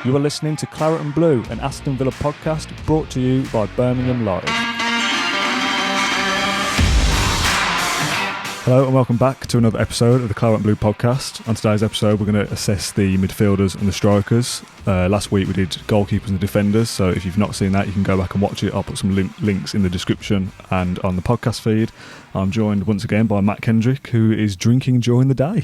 You are listening to Claret and Blue, an Aston Villa podcast brought to you by Birmingham Live. Hello and welcome back to another episode of the Claret and Blue podcast. On today's episode, we're going to assess the midfielders and the strikers. Last week we did goalkeepers and defenders, so if you've not seen that, you can go back and watch it. I'll put some links in the description and on the podcast feed. I'm joined once again by Matt Kendrick, who is drinking during the day.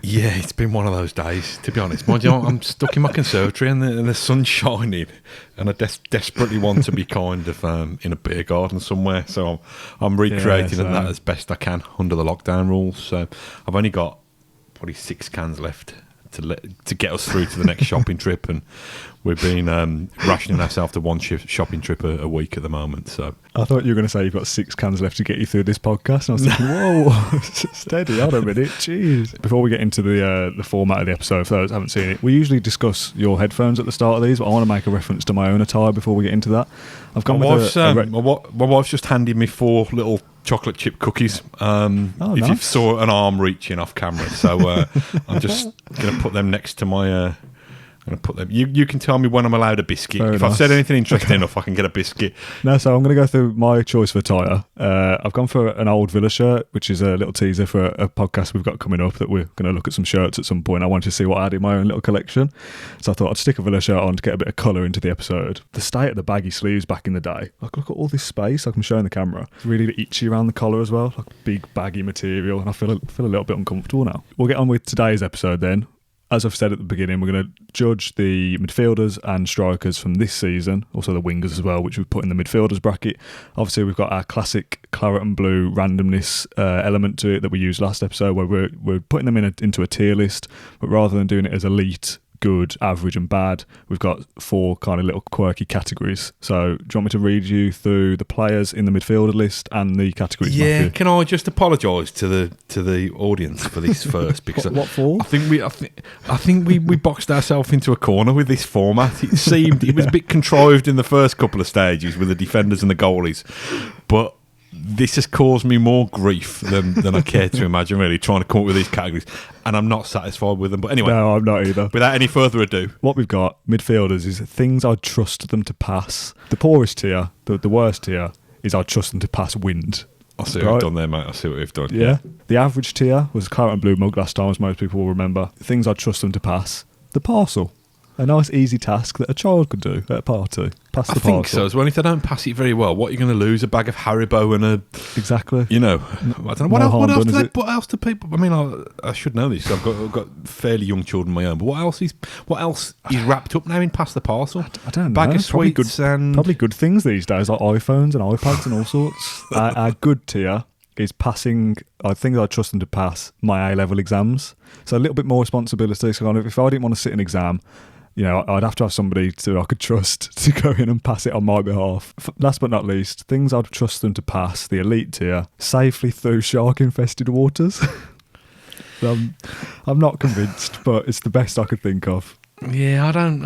Yeah, it's been one of those days, to be honest. Mind you, I'm stuck in my conservatory and the sun's shining, and I desperately want to be kind of in a beer garden somewhere. So I'm recreating that as best I can under the lockdown rules. So I've only got probably 6 cans left to get us through to the next shopping trip, and we've been rationing ourselves to one shopping trip a week at the moment. So I thought you were going to say you've got 6 cans left to get you through this podcast, and I was thinking, whoa, steady on a minute, jeez. Before we get into the format of the episode, for those who haven't seen it, we usually discuss your headphones at the start of these, but I want to make a reference to my own attire before we get into that. I've gone my wife's just handed me 4 little chocolate chip cookies. If you saw an arm reaching off camera, so I'm just going to put them next to my. I'm going to put them. You can tell me when I'm allowed a biscuit. Very if nice. I've said anything interesting enough, I can get a biscuit. No, so I'm going to go through my choice for attire. I've gone for an old Villa shirt, which is a little teaser for a podcast we've got coming up that we're going to look at some shirts at some point. I wanted to see what I had in my own little collection, so I thought I'd stick a Villa shirt on to get a bit of colour into the episode. The state of the baggy sleeves back in the day, like look at all this space, like I'm showing the camera. It's really itchy around the collar as well, like big baggy material, and I feel a little bit uncomfortable now. We'll get on with today's episode then. As I've said at the beginning, we're going to judge the midfielders and strikers from this season, also the wingers as well, which we've put in the midfielders bracket. Obviously, we've got our classic Claret and Blue randomness element to it that we used last episode, where we're putting them into a tier list, but rather than doing it as elite, good, average and bad, we've got 4 kind of little quirky categories. So do you want me to read you through the players in the midfielder list and the categories? Yeah, Matthew? Can I just apologise to the audience for this first? Because what for? I think we boxed ourselves into a corner with this format. It seemed it was a bit contrived in the first couple of stages with the defenders and the goalies, but this has caused me more grief than I care to imagine, really, trying to come up with these categories, and I'm not satisfied with them. But anyway, no, I'm not either. Without any further ado, what we've got, midfielders, is things I'd trust them to pass. The poorest tier, the worst tier, is I'd trust them to pass wind. I see what we've done there, mate. I see what we've done. Yeah. The average tier was Claret and Blue mug last time, as most people will remember. Things I'd trust them to pass. The parcel. A nice, easy task that a child could do at a party. Pass the parcel. I think so as well. If they don't pass it very well, what are you going to lose? A bag of Haribo and a... Exactly. You know, I don't know. What else do people... I mean, I should know this. I've got fairly young children of my own. But what else is wrapped up now in pass the parcel? I don't know. Bag of sweets and... Probably good things these days, like iPhones and iPads and all sorts. Our good tier is passing... I think I'd trust them to pass my A-level exams. So a little bit more responsibility. So kind of, if I didn't want to sit an exam... You know, I'd have to have somebody I could trust to go in and pass it on my behalf. Last but not least, things I'd trust them to pass, the elite tier, safely through shark-infested waters. I'm not convinced, but it's the best I could think of. Yeah, I don't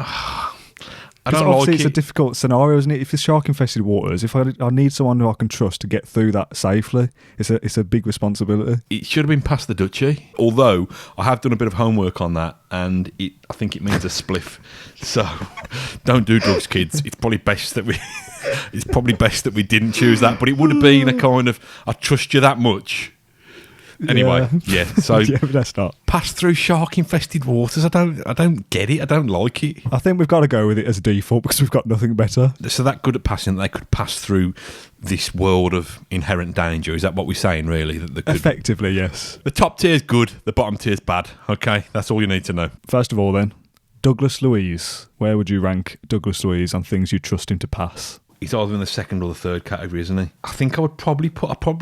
obviously like it's it. a difficult scenario, isn't it? If it's shark-infested waters, if I need someone who I can trust to get through that safely, it's a big responsibility. It should have been past the Dutchie, although I have done a bit of homework on that, and I think it means a spliff. So don't do drugs, kids. It's probably best that we didn't choose that, but it would have been a kind of, I trust you that much. Anyway, yeah. So yeah, but let's not pass through shark-infested waters. I don't get it. I don't like it. I think we've got to go with it as a default because we've got nothing better. So that good at passing, they could pass through this world of inherent danger. Is that what we're saying, really? That they could, effectively, yes. The top tier's good. The bottom tier's bad. Okay, that's all you need to know. First of all, then, Douglas Luiz. Where would you rank Douglas Luiz on things you trust him to pass? He's either in the second or the third category, isn't he? I think I'd probably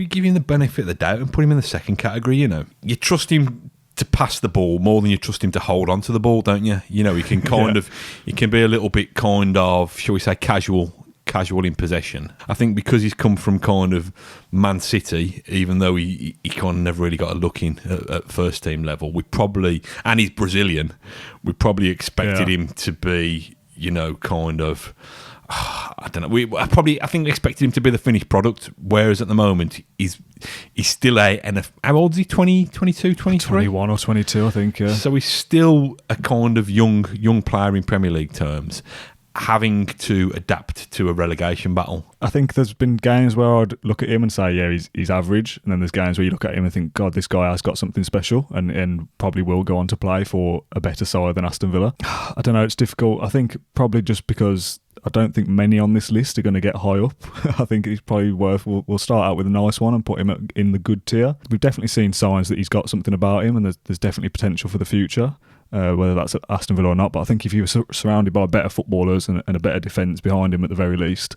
give him the benefit of the doubt and put him in the second category, you know. You trust him to pass the ball more than you trust him to hold on to the ball, don't you? You know, he can he can be a little bit kind of, shall we say, casual in possession. I think because he's come from kind of Man City, even though he kind of never really got a look in at first team level, and he's Brazilian, we probably expected him to be, kind of. I don't know. I think we expected him to be the finished product, whereas at the moment he's still how old is he? 20, 22, 23? 21 or 22, I think. Yeah. So he's still a kind of young player in Premier League terms, having to adapt to a relegation battle. I think there's been games where I'd look at him and say, yeah, he's average, and then there's games where you look at him and think, God, this guy has got something special, and probably will go on to play for a better side than Aston Villa. I don't know, it's difficult. I think probably just because I don't think many on this list are going to get high up. I think it's probably worth, we'll start out with a nice one and put him in the good tier. We've definitely seen signs that he's got something about him, and there's definitely potential for the future. Whether that's at Aston Villa or not, but I think if you were surrounded by better footballers and a better defence behind him at the very least,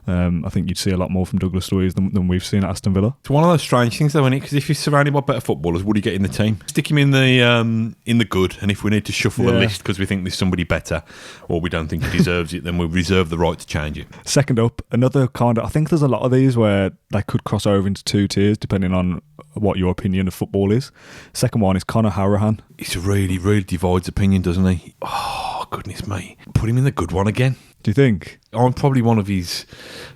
I think you'd see a lot more from Douglas Luiz than we've seen at Aston Villa. It's one of those strange things, though, isn't it? Because if you're surrounded by better footballers, would he get in the team? Stick him in the good, and if we need to shuffle the list because we think there's somebody better or we don't think he deserves it, then we reserve the right to change it. Second up, another kind of, I think there's a lot of these where they could cross over into two tiers depending on what your opinion of football is. Second one is Conor Hourihane. It's really, really divides opinion, doesn't he? Oh, goodness me. Put him in the good one again. Do you think? I'm probably one of his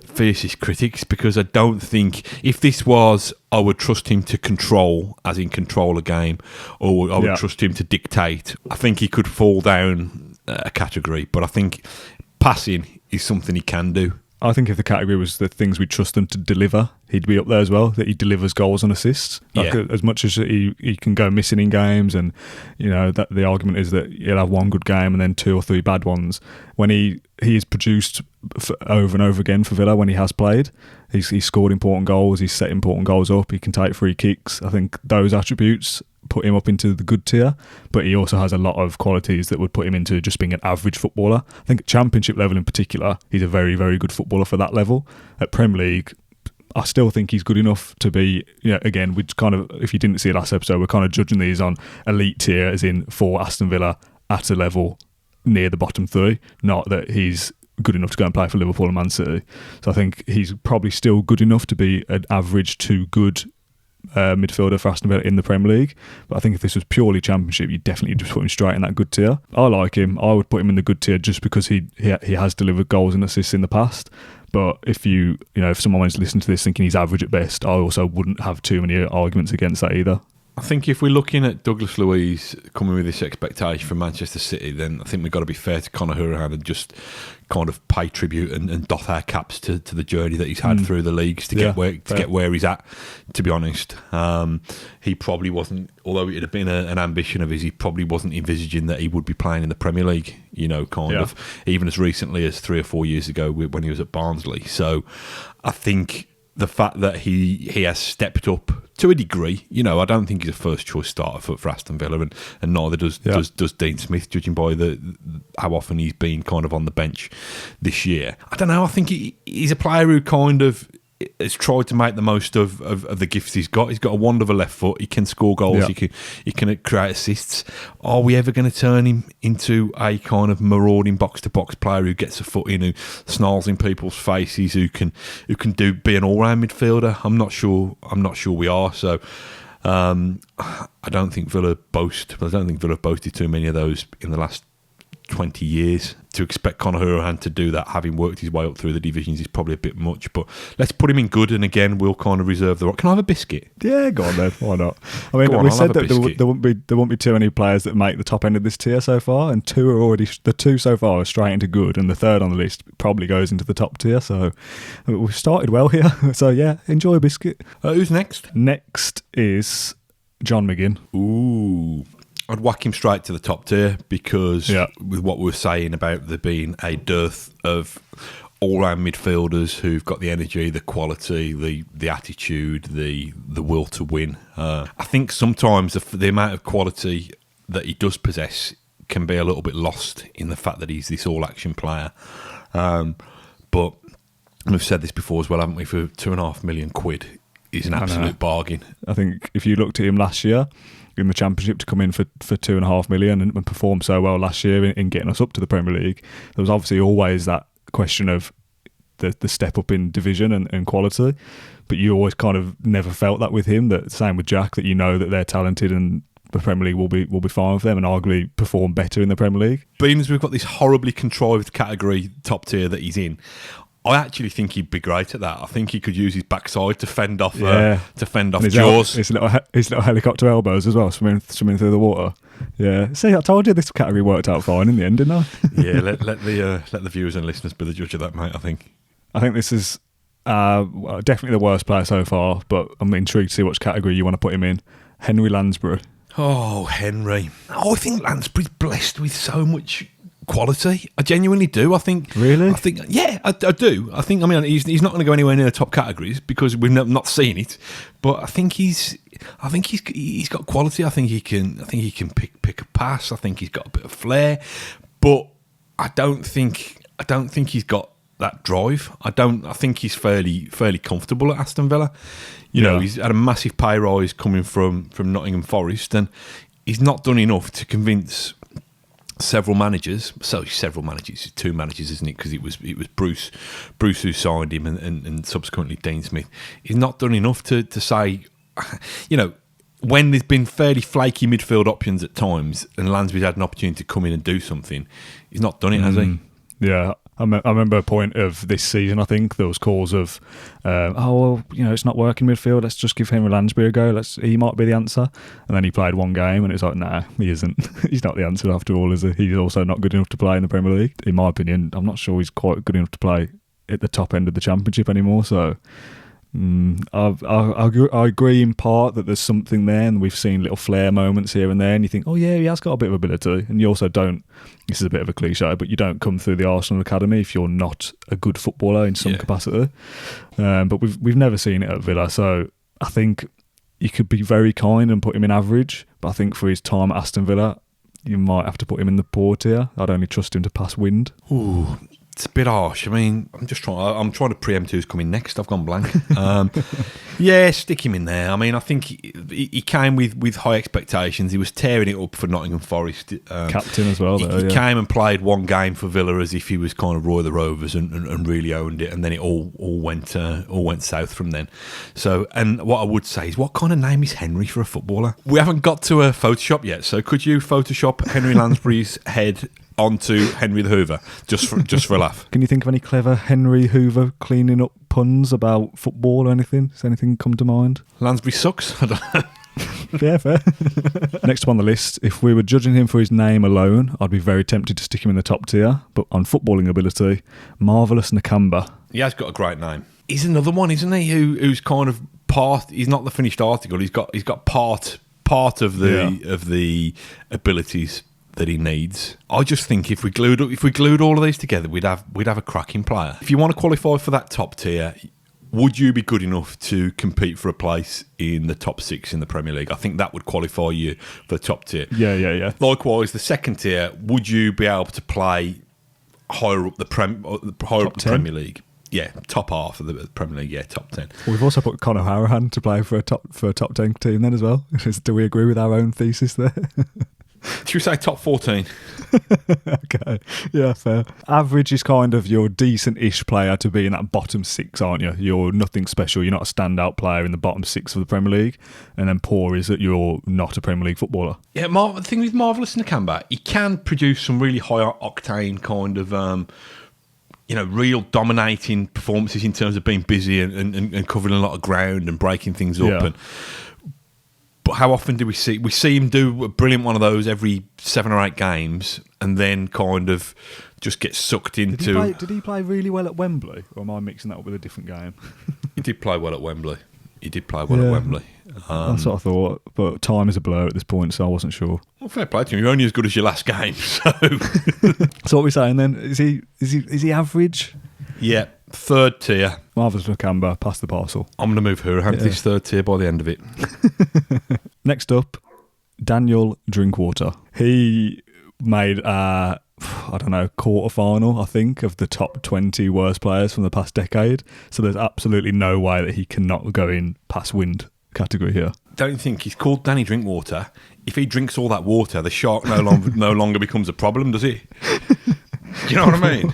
fiercest critics because I don't think, if this was, I would trust him to control, as in control a game, or I would trust him to dictate. I think he could fall down a category, but I think passing is something he can do. I think if the category was the things we trust them to deliver, he'd be up there as well, that he delivers goals and assists. As much as he can go missing in games, and that the argument is that he'll have one good game and then two or three bad ones. When he is produced over and over again for Villa when he has played, he's scored important goals, he's set important goals up, he can take free kicks. I think those attributes put him up into the good tier, but he also has a lot of qualities that would put him into just being an average footballer. I think at Championship level in particular, he's a very, very good footballer for that level. At Premier League, I still think he's good enough to be, again, we kind of, if you didn't see last episode, we're kind of judging these on elite tier, as in for Aston Villa at a level near the bottom three, not that he's good enough to go and play for Liverpool and Man City. So I think he's probably still good enough to be an average to good midfielder for Aston Villa in the Premier League, but I think if this was purely Championship, you'd definitely just put him straight in that good tier. I like him. I would put him in the good tier just because he has delivered goals and assists in the past. But if if someone wants to listen to this thinking he's average at best, I also wouldn't have too many arguments against that either. I think if we're looking at Douglas Luiz coming with this expectation from Manchester City, then I think we've got to be fair to Conor Hourihane and just kind of pay tribute and doff our caps to the journey that he's had through the leagues to get where he's at. To be honest, he probably wasn't, although it had been an ambition of his, he probably wasn't envisaging that he would be playing in the Premier League. Of even as recently as 3 or 4 years ago when he was at Barnsley. So I think the fact that he has stepped up to a degree, I don't think he's a first choice starter for Aston Villa, and neither does Dean Smith, judging by how often he's been kind of on the bench this year. I don't know. I think he's a player who kind of has tried to make the most of the gifts he's got. He's got a wand of a left foot. He can score goals. He can create assists. Are we ever going to turn him into a kind of marauding box to box player who gets a foot in, who snarls in people's faces, who can be an all round midfielder? I'm not sure we are. So I don't think Villa have boasted too many of those in the last 20 years. To expect Conor Hourihane to do that, having worked his way up through the divisions, is probably a bit much. But let's put him in good, and again, we'll kind of reserve the right. Can I have a biscuit? Yeah, go on then. Why not? I mean, we said that there won't be too many players that make the top end of this tier so far, and the two so far are straight into good, and the third on the list probably goes into the top tier. So we've started well here. So yeah, enjoy a biscuit. Who's next? Next is John McGinn. Ooh. I'd whack him straight to the top tier because with what we were saying about there being a dearth of all-round midfielders who've got the energy, the quality, the attitude, the will to win. I think sometimes the amount of quality that he does possess can be a little bit lost in the fact that he's this all-action player. But we've said this before as well, haven't we? For £2.5 million, he's an absolute bargain. I think if you looked at him last year in the Championship to come in for £2.5 million and perform so well last year in getting us up to the Premier League, there was obviously always that question of the step up in division and quality, but you always kind of never felt that with him. That same with Jack, that that they're talented and the Premier League will be fine with them and arguably perform better in the Premier League. Being as we've got this horribly contrived category top tier that he's in, I actually think he'd be great at that. I think he could use his backside to fend off jaws. His little helicopter elbows as well, swimming through the water. Yeah. See, I told you this category worked out fine in the end, didn't I? Yeah. Let the viewers and listeners be the judge of that, mate. I think this is definitely the worst player so far, but I'm intrigued to see which category you want to put him in. Henry Lansbury. Oh, Henry. Oh, I think Lansbury's blessed with so much quality. I genuinely do. I think. Really? I do. I mean, he's not going to go anywhere near the top categories because we've not seen it. But I think he's got quality. I think he can pick a pass. I think he's got a bit of flair. But I don't think he's got that drive. I think he's fairly comfortable at Aston Villa. You know, he's had a massive pay rise coming from Nottingham Forest, and he's not done enough to convince several managers. So two managers, isn't it? Because it was Bruce who signed him, and subsequently Dean Smith. He's not done enough to say, you know, when there's been fairly flaky midfield options at times, and Lansbury's had an opportunity to come in and do something, he's not done it, has he? Yeah. I remember a point of this season, I think, there was calls of, it's not working midfield, let's just give Henry Lansbury a go, he might be the answer. And then he played one game and it was like, nah, he isn't. He's not the answer after all, is he? He's also not good enough to play in the Premier League. In my opinion, I'm not sure he's quite good enough to play at the top end of the Championship anymore, so... I agree in part that there's something there, and we've seen little flair moments here and there, and you think, oh yeah, he has got a bit of ability. And you also don't, this is a bit of a cliche, but you don't come through the Arsenal academy if you're not a good footballer in some capacity. But we've never seen it at Villa, so I think you could be very kind and put him in average, but I think for his time at Aston Villa, you might have to put him in the poor tier. I'd only trust him to pass wind. Ooh, it's a bit harsh. I mean, I'm trying to preempt who's coming next. I've gone blank. Stick him in there. I mean, I think he came with high expectations. He was tearing it up for Nottingham Forest. Captain as well. He came and played one game for Villa as if he was kind of Roy the Rovers and really owned it. And then it all went south from then. So, and what I would say is, what kind of name is Henry for a footballer? We haven't got to a Photoshop yet. So could you Photoshop Henry Lansbury's head onto Henry the Hoover, just for a laugh? Can you think of any clever Henry Hoover cleaning up puns about football or anything? Does anything come to mind? Lansbury sucks? I don't know. Yeah, fair. Next up on the list, if we were judging him for his name alone, I'd be very tempted to stick him in the top tier. But on footballing ability, Marvellous Nakamba. He has got a great name. He's another one, isn't he? Who's kind of part. He's not the finished article. He's got part of the abilities that he needs. I just think if we glued all of these together, we'd have a cracking player. If you want to qualify for that top tier, would you be good enough to compete for a place in the top 6 in the Premier League? I think that would qualify you for the top tier. Yeah. Likewise, the second tier, would you be able to play higher up the Premier League? Yeah, top half of the Premier League. Yeah, top 10. Well, we've also put Conor Hourihane to play for a top 10 team then as well. Do we agree with our own thesis there? Should we say top 14? Okay, yeah, fair. Average is kind of your decent-ish player to be in that bottom 6, aren't you? You're nothing special. You're not a standout player in the bottom 6 of the Premier League. And then poor is that you're not a Premier League footballer. Yeah, the thing with Marvellous Nakamba, he can produce some really high-octane kind of... real dominating performances in terms of being busy and covering a lot of ground and breaking things up. Yeah. But how often do we see him do a brilliant one of those every 7 or 8 games and then kind of just get sucked into... Did he play really well at Wembley? Or am I mixing that up with a different game? He did play well at Wembley. At Wembley. That's what I thought. But time is a blur at this point, so I wasn't sure. Well, fair play to him. You're only as good as your last game. So, so what are we saying then? Is he average? Yeah, third tier. Marvellous Nakamba, pass the parcel. I'm going to move Hourihane to his third tier by the end of it. Next up, Daniel Drinkwater. He made quarter-final, I think, of the top 20 worst players from the past decade. So there's absolutely no way that he cannot go in pass wind category here. Don't you think he's called Danny Drinkwater? If he drinks all that water, the shark no longer becomes a problem, does he? Do you know what I mean?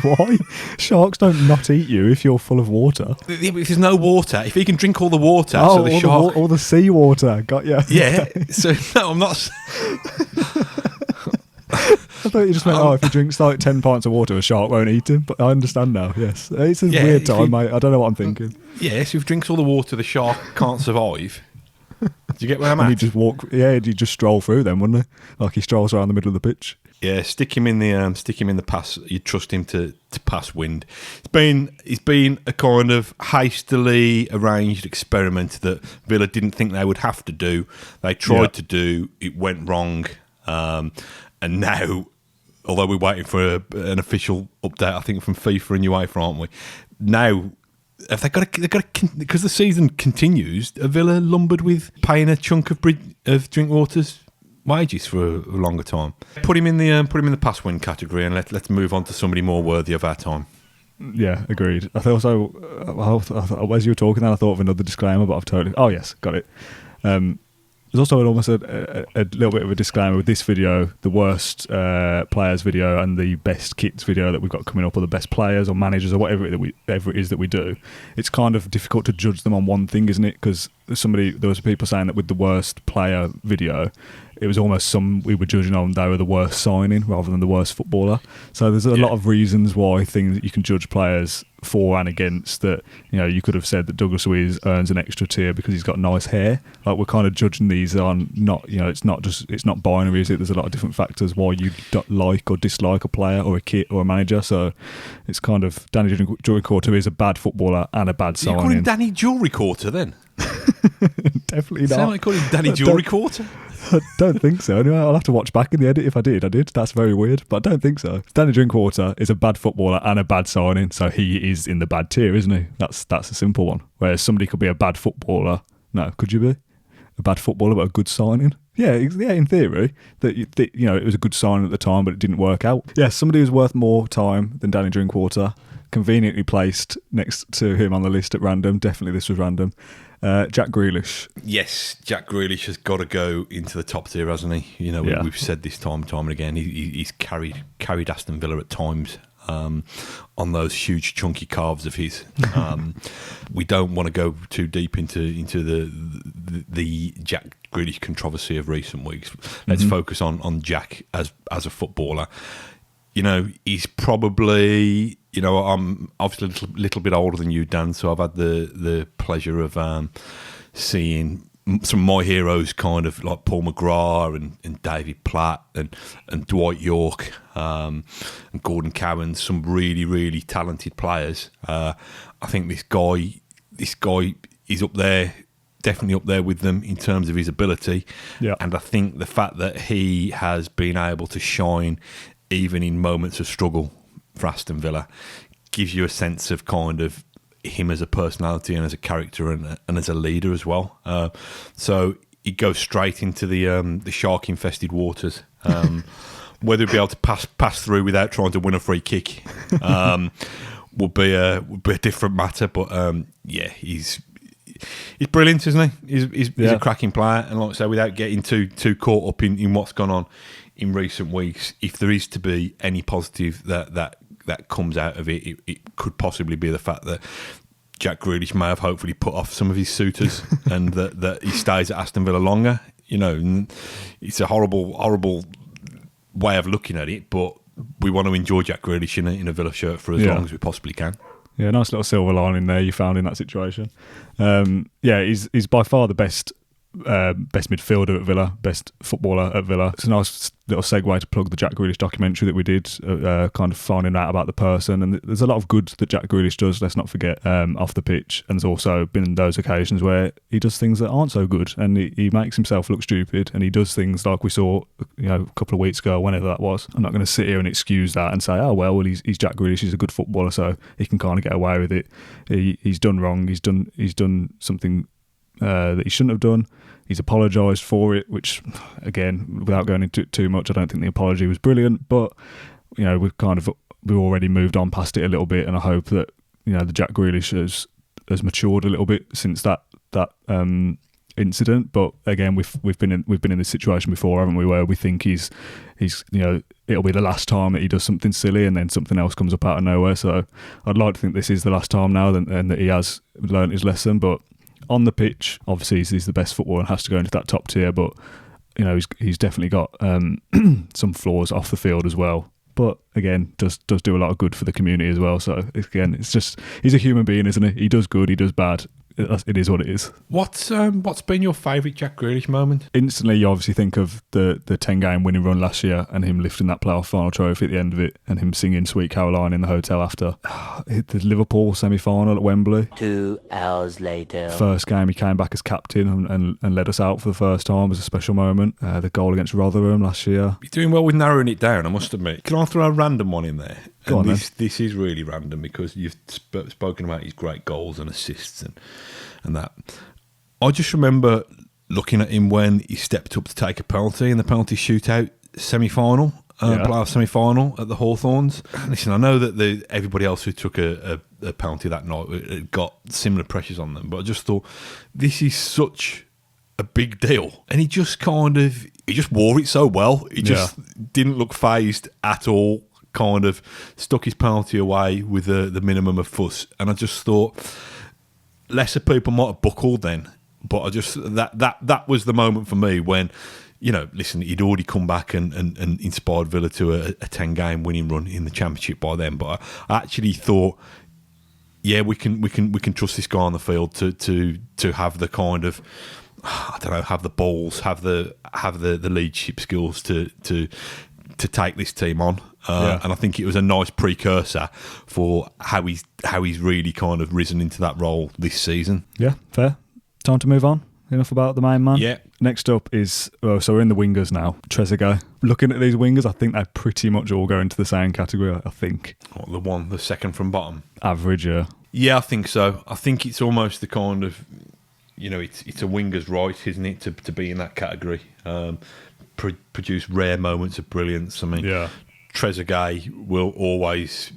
Why? Sharks don't not eat you if you're full of water. If there's no water, if he can drink all the water, so Oh, the shark... all the sea water. Got you. Yeah, so no, I'm not... I thought you just meant, if he drinks like 10 pints of water, a shark won't eat him. But I understand now, yes. It's a weird time, mate. I don't know what I'm thinking. Yes, if he drinks all the water, the shark can't survive. Do you get where I'm at? He'd just he'd just stroll through them, wouldn't he? Like he strolls around the middle of the pitch. Yeah, stick him in the pass. You trust him to pass wind. It's been a kind of hastily arranged experiment that Villa didn't think they would have to do. They tried to do. It went wrong. And now, although we're waiting for an official update, I think from FIFA and UEFA, aren't we? Now, have they got because the season continues, are Villa lumbered with paying a chunk of Drinkwater's wages for a longer time? Put him in the pass win category, and let's move on to somebody more worthy of our time. Yeah, agreed. I thought as you were talking, then I thought of another disclaimer, but I've totally. Oh yes, got it. There's also almost a little bit of a disclaimer with this video, the worst players video and the best kits video that we've got coming up, or the best players or managers or whatever it is that we do. It's kind of difficult to judge them on one thing, isn't it? Because there was people saying that with the worst player video, it was almost we were judging on they were the worst signing rather than the worst footballer. So there's a lot of reasons why things that you can judge players for and against. That you could have said that Douglas Luiz earns an extra tier because he's got nice hair. Like, we're kind of judging these on it's not binary, is it? There's a lot of different factors why you don't like or dislike a player or a kit or a manager. So it's kind of Danny Drinkwater is a bad footballer and a bad signing. You call him Danny Jewelry Quarter then? Definitely not. Sound like calling him Danny Jewelry Quarter? I don't think so. Anyway, I'll have to watch back in the edit if I did. That's very weird, but I don't think so. Danny Drinkwater is a bad footballer and a bad signing, so he is in the bad tier, isn't he? That's a simple one. Whereas somebody could be a bad footballer. No, could you be a bad footballer but a good signing? Yeah, in theory, that it was a good signing at the time, but it didn't work out. Yeah, somebody who's worth more time than Danny Drinkwater, conveniently placed next to him on the list at random. Definitely, this was random. Jack Grealish. Yes, Jack Grealish has got to go into the top tier, hasn't he? We've said this time and again. He's carried Aston Villa at times on those huge chunky calves of his. We don't want to go too deep into the Jack Grealish controversy of recent weeks. Let's focus on Jack as a footballer. He's probably, I'm obviously a little bit older than you, Dan, so I've had the pleasure of seeing some of my heroes, kind of like Paul McGrath and David Platt and Dwight York and Gordon Cowan, some really, really talented players. I think this guy is up there, definitely up there with them in terms of his ability. Yeah. And I think the fact that he has been able to shine even in moments of struggle for Aston Villa gives you a sense of kind of him as a personality and as a character and as a leader as well. So he goes straight into the shark-infested waters. Whether he'll be able to pass through without trying to win a free kick would be a different matter. But he's brilliant, isn't he? He's a cracking player, and like I say, without getting too caught up in what's gone on in recent weeks, if there is to be any positive that comes out of it, it could possibly be the fact that Jack Grealish may have hopefully put off some of his suitors and that he stays at Aston Villa longer. It's a horrible way of looking at it, but we want to enjoy Jack Grealish in a Villa shirt for as long as we possibly can. Yeah, nice little silver lining there you found in that situation. He's by far the best midfielder at Villa, best footballer at Villa. It's a nice little segue to plug the Jack Grealish documentary that we did, kind of finding out about the person. And there's a lot of good that Jack Grealish does, let's not forget, off the pitch. And there's also been those occasions where he does things that aren't so good, and he makes himself look stupid, and he does things like we saw a couple of weeks ago, whenever that was. I'm not going to sit here and excuse that and say, well he's Jack Grealish, he's a good footballer, so he can kind of get away with it. He's done wrong, he's done something that he shouldn't have done. He's apologised for it, which, again, without going into it too much, I don't think the apology was brilliant. But we've already moved on past it a little bit, and I hope that the Jack Grealish has matured a little bit since that incident. But again, we've been in this situation before, haven't we, where we think he's it'll be the last time that he does something silly, and then something else comes up out of nowhere. So I'd like to think this is the last time now, and that he has learnt his lesson. But on the pitch, obviously he's the best footballer and has to go into that top tier. But he's definitely got some flaws off the field as well. But again, does do a lot of good for the community as well. So again, it's just, he's a human being, isn't he? He does good, he does bad. It is what it is. What's been your favourite Jack Grealish moment? Instantly, you obviously think of the 10-game winning run last year and him lifting that playoff final trophy at the end of it, and him singing Sweet Caroline in the hotel after. The Liverpool semi-final at Wembley. 2 hours later. First game he came back as captain and led us out for the first time. Was a special moment. The goal against Rotherham last year. You're doing well with narrowing it down, I must admit. Can I throw a random one in there? Go on, this is really random because you've spoken about his great goals and assists and that. I just remember looking at him when he stepped up to take a penalty in the penalty shootout semi-final, playoff semi-final at the Hawthorns. Listen, I know that everybody else who took a penalty that night got similar pressures on them, but I just thought, this is such a big deal. And he just wore it so well. He just didn't look fazed at all. Kind of stuck his penalty away with the minimum of fuss, and I just thought lesser people might have buckled then, but I just that was the moment for me when, listen, he'd already come back and inspired Villa to a 10-game winning run in the Championship by then. But I actually thought, yeah, we can trust this guy on the field to have the kind of, I don't know, have the balls, have the leadership skills to take this team on. And I think it was a nice precursor for how he's really kind of risen into that role this season. Yeah, fair. Time to move on. Enough about the main man. Yeah. Next up is, so we're in the wingers now. Trezeguet. Looking at these wingers, I think they pretty much all go into the same category, I think. What, the second from bottom? Average, yeah. Yeah, I think so. I think it's almost the kind of, it's a winger's right, isn't it, to be in that category. Produce rare moments of brilliance. I mean, Trezeguet will always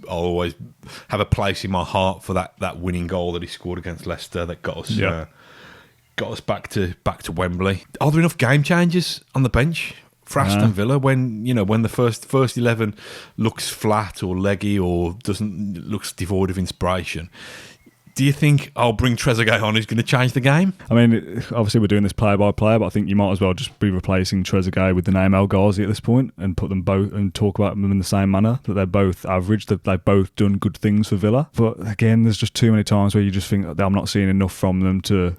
have a place in my heart for that winning goal that he scored against Leicester that got us back to Wembley. Are there enough game changers on the bench for Aston Villa when the first 11 looks flat or leggy or looks devoid of inspiration? Do you think I'll bring Trezeguet on who's going to change the game? I mean, obviously we're doing this play-by-play, but I think you might as well just be replacing Trezeguet with the name El Ghazi at this point and put them both and talk about them in the same manner, that they're both average, that they've both done good things for Villa. But again, there's just too many times where you just think that I'm not seeing enough from them to...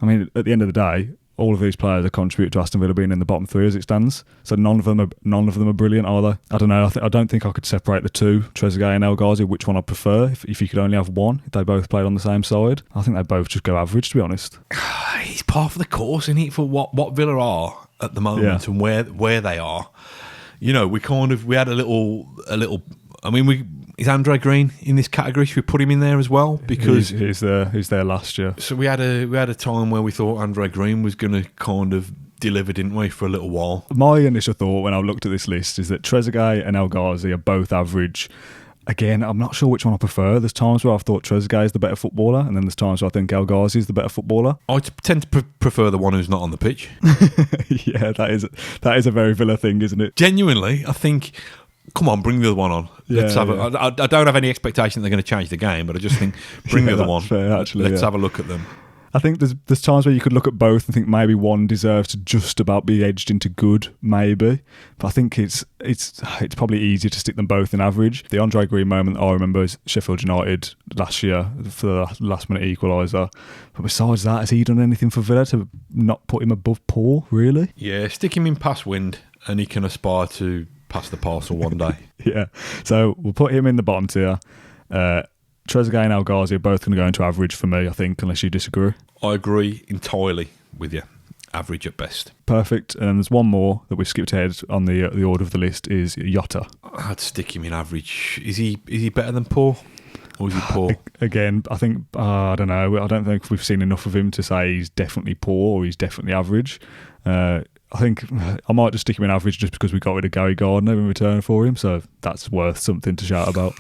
I mean, at the end of the day, all of these players have contributed to Aston Villa being in the bottom three as it stands. So none of them are brilliant, are they? I don't know. I don't think I could separate the two, Trezeguet and El Ghazi, which one I prefer. If you could only have one, if they both played on the same side, I think they both just go average, to be honest. It's part of the course, isn't it, for what Villa are at the moment and where they are. We had a little. I mean, is Andre Green in this category? Should we put him in there as well? Because he's there last year. So we had a time where we thought Andre Green was going to kind of deliver, didn't we, for a little while? My initial thought when I looked at this list is that Trezeguet and El Ghazi are both average. Again, I'm not sure which one I prefer. There's times where I've thought Trezeguet is the better footballer, and then there's times where I think El Ghazi is the better footballer. I tend to prefer the one who's not on the pitch. Yeah, that is a very Villa thing, isn't it? Genuinely, I think... Come on, bring the other one on. Let's have I don't have any expectation they're going to change the game, but I just think bring the other one. Fair, actually, Let's have a look at them. I think there's times where you could look at both and think maybe one deserves to just about be edged into good, maybe. But I think it's probably easier to stick them both in average. The Andre Green moment I remember is Sheffield United last year for the last minute equaliser. But besides that, has he done anything for Villa to not put him above Paul, really? Yeah, stick him in past wind and he can aspire to pass the parcel one day. Yeah, so we'll put him in the bottom tier. Trezeguet and El Ghazi are both going to go into average for me, I think, unless you disagree. I agree entirely with you. Average at best. Perfect. And then there's one more that we skipped ahead on the order of the list is Jota. I'd stick him in average. Is he better than Paul? Or is he poor? Again, I think, I don't know. I don't think we've seen enough of him to say he's definitely poor or he's definitely average. I think I might just stick him in average just because we got rid of Gary Gardner in return for him, so that's worth something to shout about.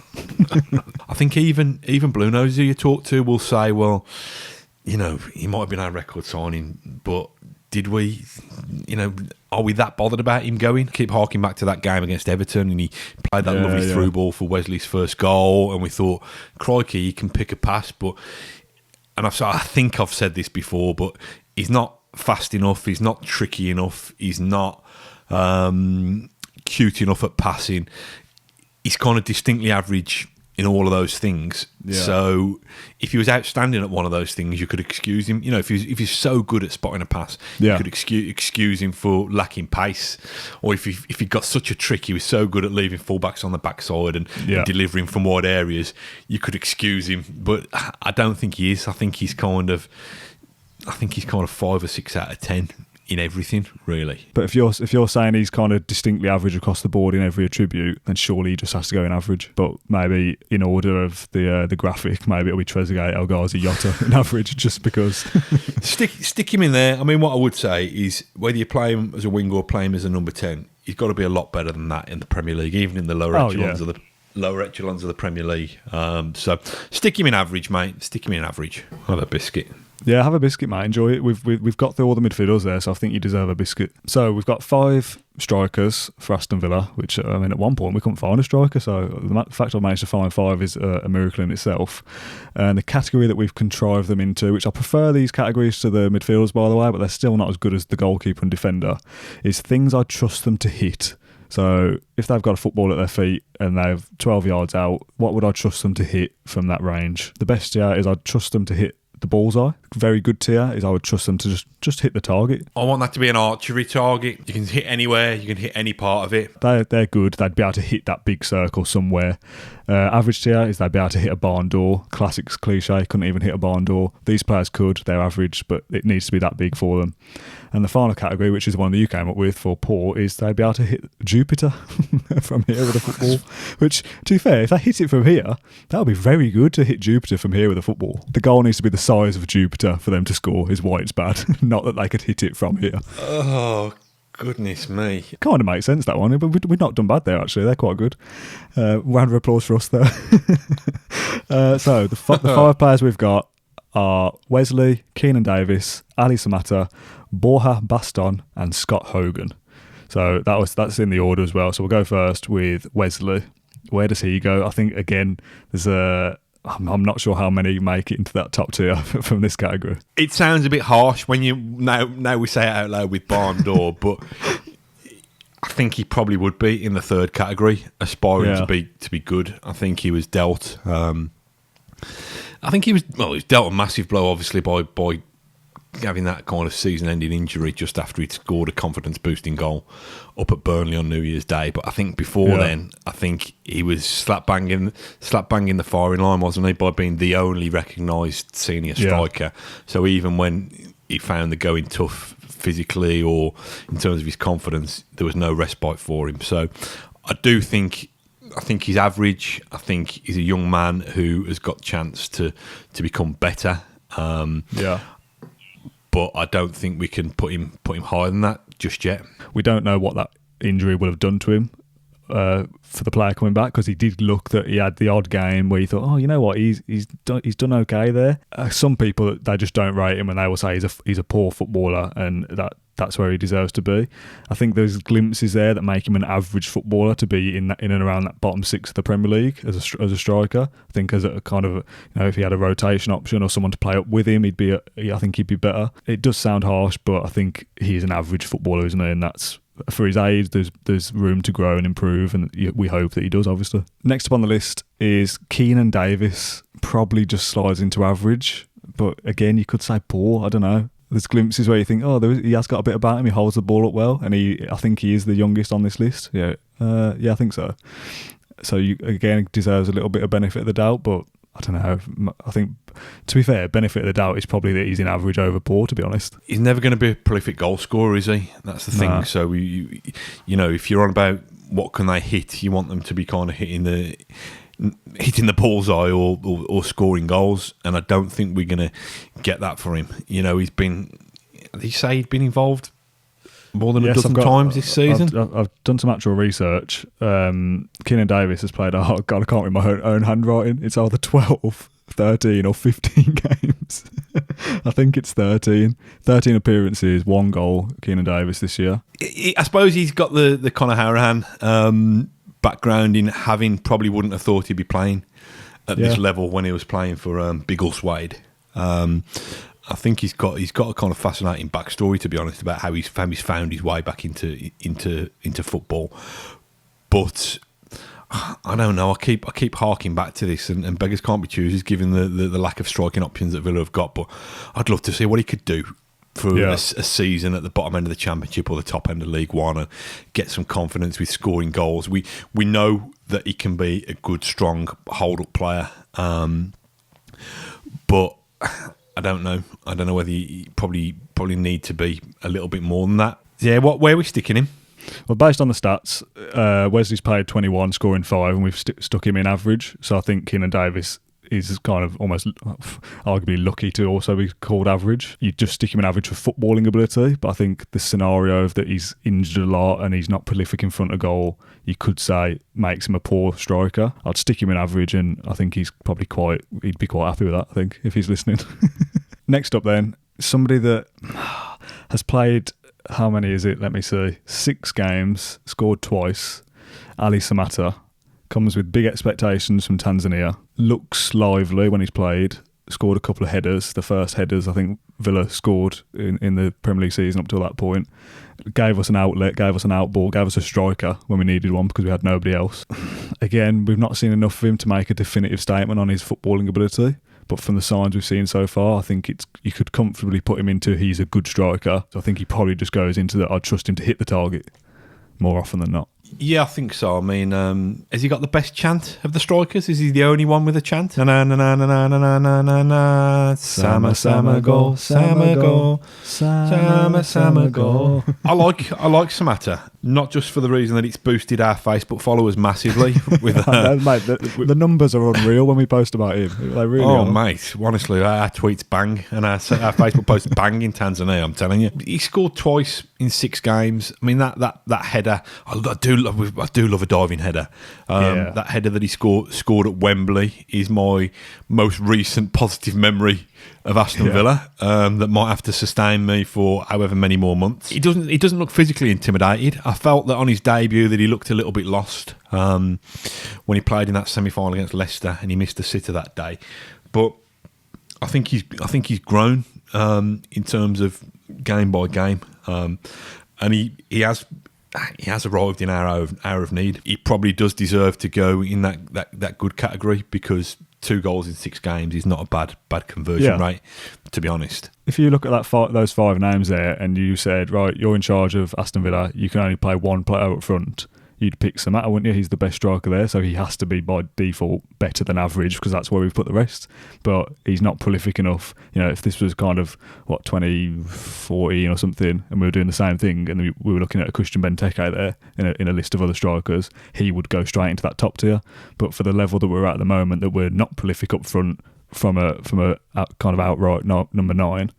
I think even Blue Nose who you talk to will say, well, he might have been our record signing, but did we, are we that bothered about him going? Keep harking back to that game against Everton, and he played that lovely through ball for Wesley's first goal, and we thought, crikey, he can pick a pass, and I think I've said this before, but he's not fast enough, he's not tricky enough, he's not cute enough at passing. He's kind of distinctly average in all of those things. Yeah. So if he was outstanding at one of those things, you could excuse him. If he's so good at spotting a pass, you could excuse him for lacking pace. Or if he got such a trick, he was so good at leaving fullbacks on the backside and delivering from wide areas, you could excuse him. But I don't think he is. I think he's kind of 5 or 6 out of 10 in everything, really. But if you're saying he's kind of distinctly average across the board in every attribute, then surely he just has to go in average. But maybe in order of the graphic, maybe it'll be Trezeguet, El Ghazi, Jota in average, just because. Stick him in there. I mean, what I would say is whether you play him as a wing or play him as a number 10, he's got to be a lot better than that in the Premier League, even in the lower echelons of the Premier League. So stick him in average, mate. Stick him in average. Have a biscuit. Yeah, have a biscuit, mate. Enjoy it. We've got through all the midfielders there, so I think you deserve a biscuit. So we've got 5 strikers for Aston Villa, which, at one point we couldn't find a striker, so the fact I've managed to find 5 is a miracle in itself. And the category that we've contrived them into, which I prefer these categories to the midfielders, by the way, but they're still not as good as the goalkeeper and defender, is things I trust them to hit. So if they've got a football at their feet and they're 12 yards out, what would I trust them to hit from that range? The best tier is I'd trust them to hit the bullseye. Very good tier is I would trust them to just hit the target. I want that to be an archery target. You can hit anywhere, you can hit any part of it. They're good. They'd be able to hit that big circle somewhere. Average tier is they'd be able to hit a barn door. Classics cliche, couldn't even hit a barn door. These players could, they're average, but it needs to be that big for them. And the final category, which is the one that you came up with for poor, is they'd be able to hit Jupiter from here with a football. Which, to be fair, if they hit it from here, that would be very good to hit Jupiter from here with a football. The goal needs to be the size of Jupiter for them to score, is why it's bad. Not that they could hit it from here. Oh, goodness me. Kind of makes sense, that one. But we're not done bad there, actually. They're quite good. Round of applause for us there. So the 5 players we've got are Wesley, Keenan Davis, Ali Samata, Borja Baston and Scott Hogan. So that's in the order as well. So we'll go first with Wesley. Where does he go? I think, again, I'm not sure how many make it into that top tier from this category. It sounds a bit harsh when you now we say it out loud with barn door, but I think he probably would be in the 3rd category, aspiring to be good. I think he was dealt. I think he was dealt a massive blow, obviously, by having that kind of season-ending injury just after he'd scored a confidence-boosting goal up at Burnley on New Year's Day. But I think before then, I think he was slap banging the firing line, wasn't he, by being the only recognised senior striker. Yeah. So even when he found the going tough physically or in terms of his confidence, there was no respite for him. So I think he's average. I think he's a young man who has got chance to become better. But I don't think we can put him higher than that just yet. We don't know what that injury would have done to him for the player coming back, because he did look that he had the odd game where you thought, oh, you know what, he's done okay there. Some people, they just don't rate him and they will say he's a poor footballer, and that's where he deserves to be. I think there's glimpses there that make him an average footballer to be in and around that bottom 6 of the Premier League as a striker. I think as a kind of, if he had a rotation option or someone to play up with him, I think he'd be better. It does sound harsh, but I think he's an average footballer, isn't he? And that's, for his age, there's room to grow and improve, and we hope that he does, obviously. Next up on the list is Keenan Davis. Probably just slides into average, but again, you could say poor. I don't know. There's glimpses where you think, he has got a bit about him. He holds the ball up well, and I think he is the youngest on this list. Yeah, I think so. So again, deserves a little bit of benefit of the doubt, but I don't know. I think, to be fair, benefit of the doubt is probably that he's in average over poor, to be honest. He's never going to be a prolific goal scorer, is he? That's the thing. So if you're on about what can they hit, you want them to be kind of hitting the bullseye or scoring goals, and I don't think we're going to get that for him. He's been involved more than a dozen times this season. I've done some actual research. Keenan Davis has played, I can't read my own handwriting, it's either 12, 13 or 15 games. I think it's 13. 13 appearances, 1 goal, Keenan Davis this year. I suppose he's got the Conor Hourihane background in having probably wouldn't have thought he'd be playing at this level when he was playing for Biggleswade. I think he's got a kind of fascinating backstory, to be honest, about how he's found his way back into football. But I don't know. I keep harking back to this, and beggars can't be choosers, given the lack of striking options that Villa have got. But I'd love to see what he could do for a season at the bottom end of the Championship or the top end of League One, and get some confidence with scoring goals. We know that he can be a good, strong hold-up player, but I don't know. I don't know whether you probably need to be a little bit more than that. Yeah, where are we sticking him? Well, based on the stats, Wesley's played 21, scoring 5, and we've stuck him in average. So I think Keenan Davis is kind of almost arguably lucky to also be called average. You just stick him in average for footballing ability, but I think the scenario of that he's injured a lot and he's not prolific in front of goal, you could say makes him a poor striker. I'd stick him in average, and I think he'd be quite happy with that, I think, if he's listening. Next up then, somebody that has played, how many is it? Let me see. 6 games, scored twice. Ali Samata comes with big expectations from Tanzania. Looks lively when he's played. Scored a couple of headers. The first headers I think Villa scored in the Premier League season up till that point. Gave us an outlet, gave us an outball, gave us a striker when we needed one because we had nobody else. Again, we've not seen enough of him to make a definitive statement on his footballing ability. But from the signs we've seen so far, I think you could comfortably put him into he's a good striker. So I think he probably just goes into that. I'd trust him to hit the target more often than not. Yeah, I think so. I mean, has he got the best chant of the strikers? Is he the only one with a chant? Na na na na na na na na na. Sama sama go, sama go, sama sama go. I like Samata, not just for the reason that it's boosted our Facebook followers massively. With mate, the numbers are unreal when we post about him. They really are. Mate, honestly, our tweets bang, and our Facebook posts bang in Tanzania. I'm telling you, he scored twice in 6 games. I mean, that header, I do love a diving header. That header that he scored at Wembley is my most recent positive memory of Aston Villa. That might have to sustain me for however many more months. He doesn't look physically intimidated. I felt that on his debut that he looked a little bit lost when he played in that semi-final against Leicester, and he missed the sitter that day. But I think he's grown in terms of game by game, and he has arrived in our hour of need. He probably does deserve to go in that good category, because 2 goals in 6 games is not a bad conversion rate, to be honest. If you look at those 5 names there, and you said, right, you're in charge of Aston Villa, you can only play one player up front, you'd pick Samata, wouldn't you? He's the best striker there, so he has to be by default better than average, because that's where we've put the rest. But he's not prolific enough. You know, if this was kind of 2014 or something, and we were doing the same thing, and we were looking at a Christian Benteke there in a list of other strikers, he would go straight into that top tier. But for the level that we're at the moment, that we're not prolific up front from a kind of outright number 9,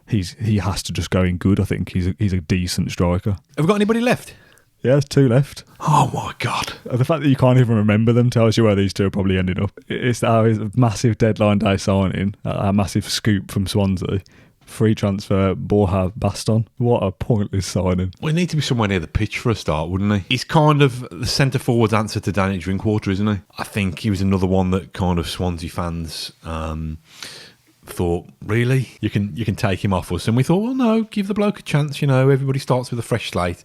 he has to just go in good. I think he's a decent striker. Have we got anybody left? Yeah, there's 2 left. Oh my God. The fact that you can't even remember them tells you where these 2 are probably ending up. It's our massive deadline day signing, our massive scoop from Swansea. Free transfer, Borja Baston. What a pointless signing. Well, he need to be somewhere near the pitch for a start, wouldn't he? He's kind of the centre-forward's answer to Danny Drinkwater, isn't he? I think he was another one that kind of Swansea fans thought, really? You can take him off us? And we thought, well, no, give the bloke a chance. You know, everybody starts with a fresh slate.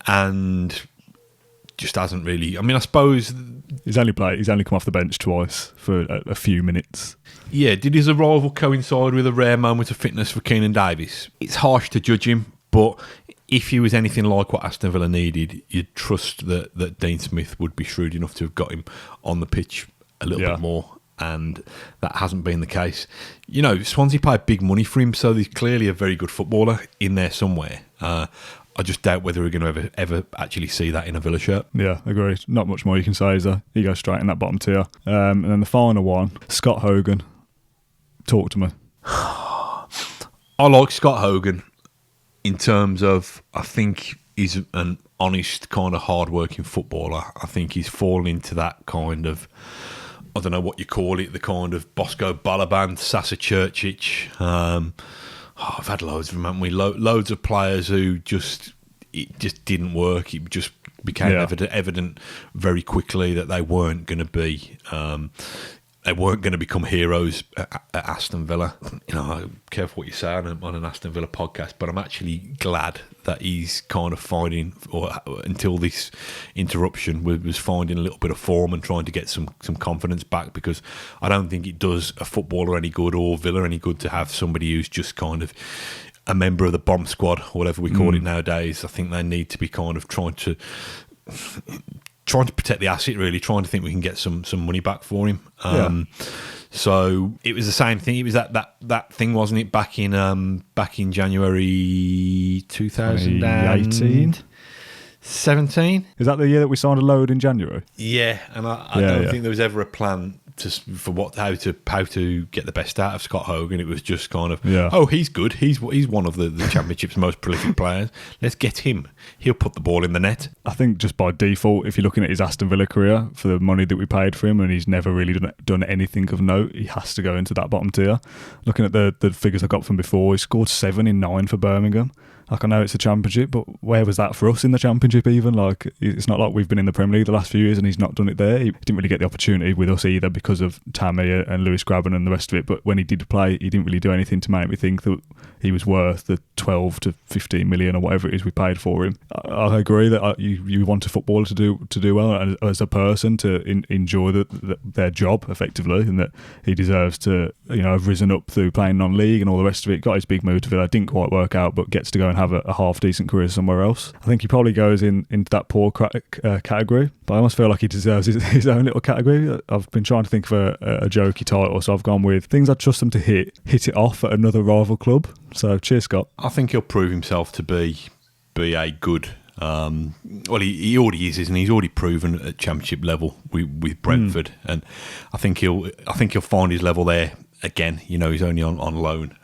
And just hasn't really. I mean, I suppose he's only come off the bench twice for a few minutes. Yeah, did his arrival coincide with a rare moment of fitness for Keenan Davis? It's harsh to judge him, but if he was anything like what Aston Villa needed, you'd trust that Dean Smith would be shrewd enough to have got him on the pitch a little bit more. And that hasn't been the case. You know, Swansea paid big money for him, so he's clearly a very good footballer in there somewhere. I just doubt whether we're going to ever actually see that in a Villa shirt. Yeah, agreed. Not much more you can say, is there? He goes straight in that bottom tier. And then the final one, Scott Hogan. Talk to me. I like Scott Hogan in terms of, I think he's an honest, kind of hard-working footballer. I think he's fallen into that kind of I don't know what you call it, the kind of Bosco Balaban, Sasa Churchic. I've had loads of them, haven't we? Loads of players who it just didn't work. It just became evident very quickly that they weren't going to be. They weren't going to become heroes at Aston Villa. You know, careful what you say on an Aston Villa podcast, but I'm actually glad that he's kind of finding, or until this interruption, was finding a little bit of form and trying to get some confidence back, because I don't think it does a footballer any good or Villa any good to have somebody who's just kind of a member of the bomb squad, or whatever we call it nowadays. I think they need to be kind of trying to protect the asset, really, trying to think we can get some money back for him. So it was the same thing. It was that thing, wasn't it, back in January 2018? 17? Is that the year that we signed a load in January? Yeah, and I don't think there was ever a plan for how to get the best out of Scott Hogan. It was just kind of, oh, he's good. He's one of the Championship's most prolific players. Let's get him. He'll put the ball in the net. I think just by default, if you're looking at his Aston Villa career, for the money that we paid for him, and he's never really done anything of note, he has to go into that bottom tier. Looking at the figures I got from before, he scored 7 in 9 for Birmingham. Like, I know it's a Championship, but where was that for us in the Championship even? Like, it's not like we've been in the Premier League the last few years and he's not done it there. He didn't really get the opportunity with us either because of Tammy and Lewis Grabban and the rest of it. But when he did play, he didn't really do anything to make me think that he was worth the 12 to 15 million or whatever it is we paid for him. I agree that you want a footballer to do well, and as a person to enjoy their job effectively, and that he deserves to have risen up through playing non-league and all the rest of it. Got his big move to Villa, didn't quite work out, but gets to go and have a half decent career somewhere else. I think he probably goes into that poor category, but I almost feel like he deserves his own little category. I've been trying to think of a jokey title, so I've gone with things I'd trust him to hit it off at another rival club. So cheers, Scott. I think he'll prove himself to be a good. Well, he already is, isn't he? He's already proven at Championship level with Brentford, and I think he'll find his level there again. He's only on loan,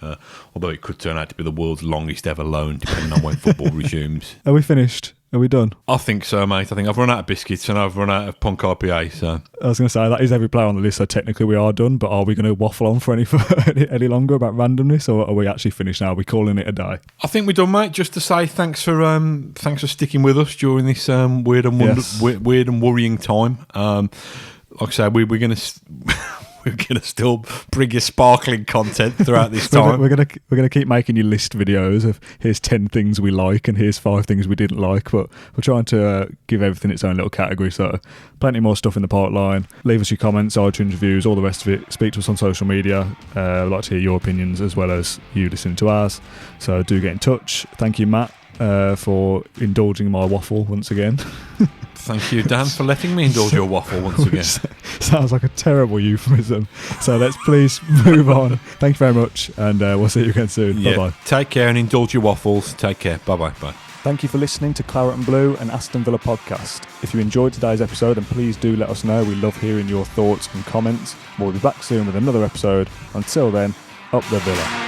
although it could turn out to be the world's longest ever loan, depending on when football resumes. Are we finished? Are we done? I think so, mate. I think I've run out of biscuits and I've run out of Punk IPA. So I was going to say, that is every player on the list, so technically we are done, but are we going to waffle on for any longer about randomness, or are we actually finished now? Are we calling it a day? I think we're done, mate. Just to say thanks for sticking with us during this weird and worrying time. Like I said, we're going to... We're going to still bring you sparkling content throughout this time. We're going to keep making you list videos of here's 10 things we like and here's 5 things we didn't like, but we're trying to give everything its own little category, so plenty more stuff in the pipeline. Leave us your comments, iTunes reviews, all the rest of it. Speak to us on social media. I'd like to hear your opinions as well as you listening to ours, so do get in touch. Thank you, Matt, for indulging my waffle once again. Thank you, Dan, for letting me indulge your waffle once again. Sounds like a terrible euphemism. So let's please move on. Thank you very much, and we'll see you again soon. Yeah. Bye-bye. Take care and indulge your waffles. Take care. Bye-bye. Bye. Thank you for listening to Claret and Blue and Aston Villa podcast. If you enjoyed today's episode, then please do let us know. We love hearing your thoughts and comments. We'll be back soon with another episode. Until then, up the Villa.